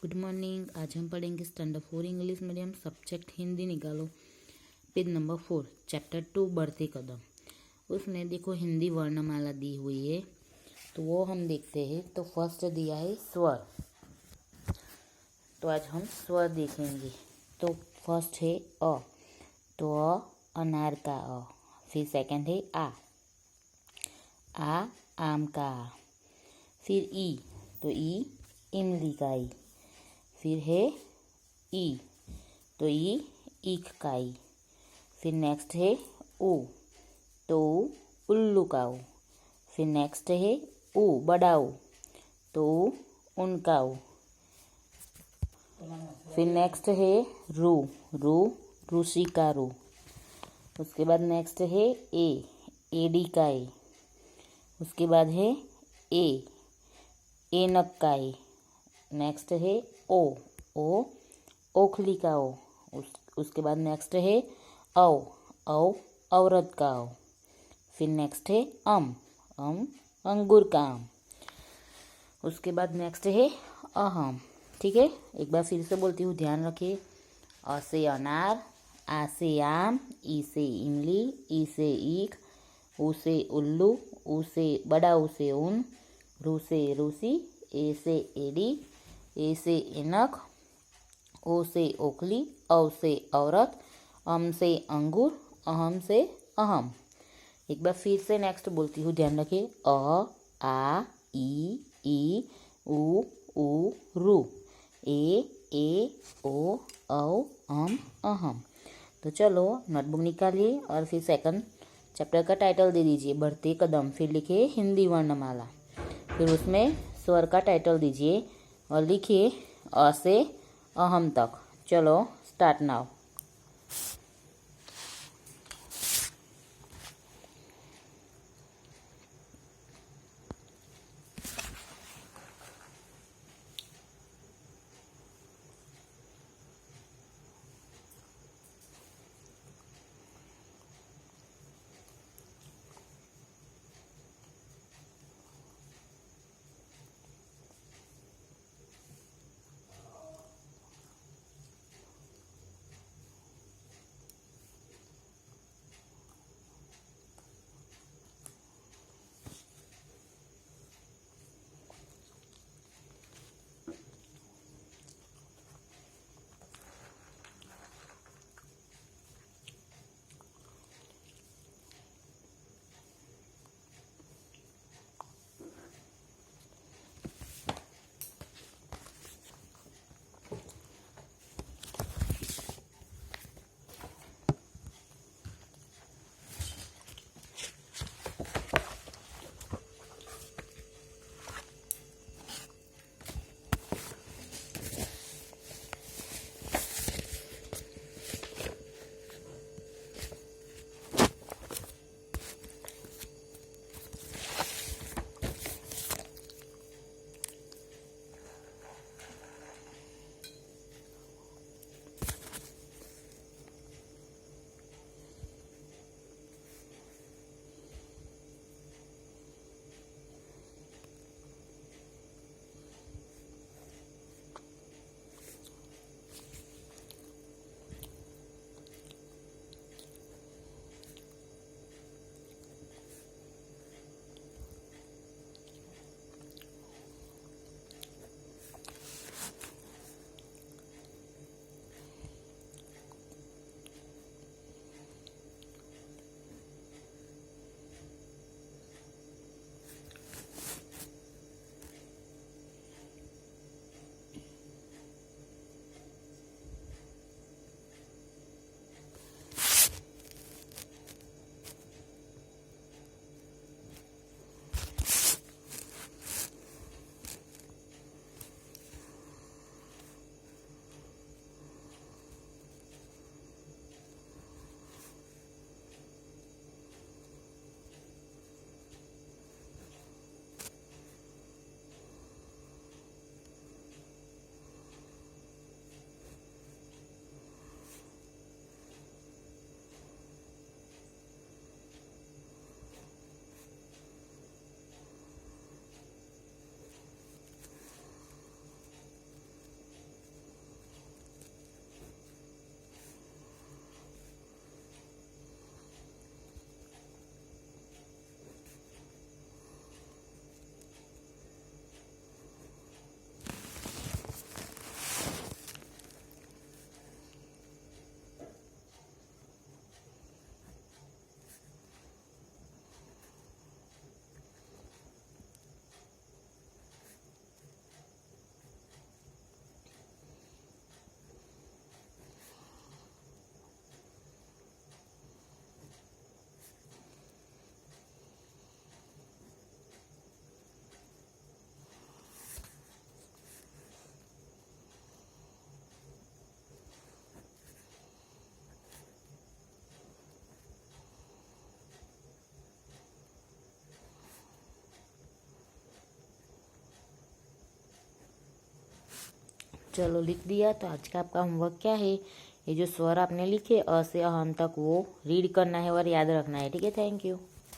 Good morning. आज हम पढ़ेंगे standard 4 English medium subject Hindi. निकालो पेज नंबर 4 चैप्टर 2 बढ़ते कदम। उसमें देखो हिंदी वर्णमाला दी हुई है, तो वो हम देखते हैं। तो फर्स्ट दिया है स्वर, तो आज हम स्वर देखेंगे। तो फर्स्ट है अ, तो अनार का अ। फिर सेकंड है आ आम का आ। फिर ई, तो ई इमली का ई। फिर है ई, तो ई ईख का ई। फिर नेक्स्ट है ऊ, तो ऊ उल्लू का ऊ। फिर नेक्स्ट है ऊ बड़ा ऊ, तो ऊ उनका ऊ। फिर नेक्स्ट है रू, रू रूसी का रू। उसके बाद नेक्स्ट है ए, एडी का ए। उसके बाद है ए, एनक का ए। नेक्स्ट है ओ, ओ ओखली का ओ। उसके बाद नेक्स्ट है औ, औ औरत का औ। फिर नेक्स्ट है अम अंगूर का आम। उसके बाद नेक्स्ट है अहम। ठीक है, एक बार फिर से बोलती हूँ, ध्यान रखिए। अ से अनार, आ से आम, ई से इमली, ई से ईख, ऊ से उल्लू, ऊ से बड़ा ऊ से ऊन, रू से रूसी, ए से एडी, ए से एनक, ओ से ओखली, औ से औरत, अम से अंगूर, अहम से अहम। एक बार फिर से नेक्स्ट बोलती हूँ, ध्यान रखिए। अ आ ई ऊ रू, ए ओ औ अम अहम। तो चलो नोटबुक निकालिए और फिर सेकंड चैप्टर का टाइटल दे दीजिए, बढ़ते कदम। फिर लिखिए हिंदी वर्णमाला। फिर उसमें स्वर का टाइटल दीजिए और लिखिए अ से अहम तक। चलो स्टार्ट नाउ। चलो लिख दिया। तो आज का आपका होमवर्क क्या है, ये जो स्वर आपने लिखे अ से अहम तक वो रीड करना है और याद रखना है। ठीक है, थैंक यू।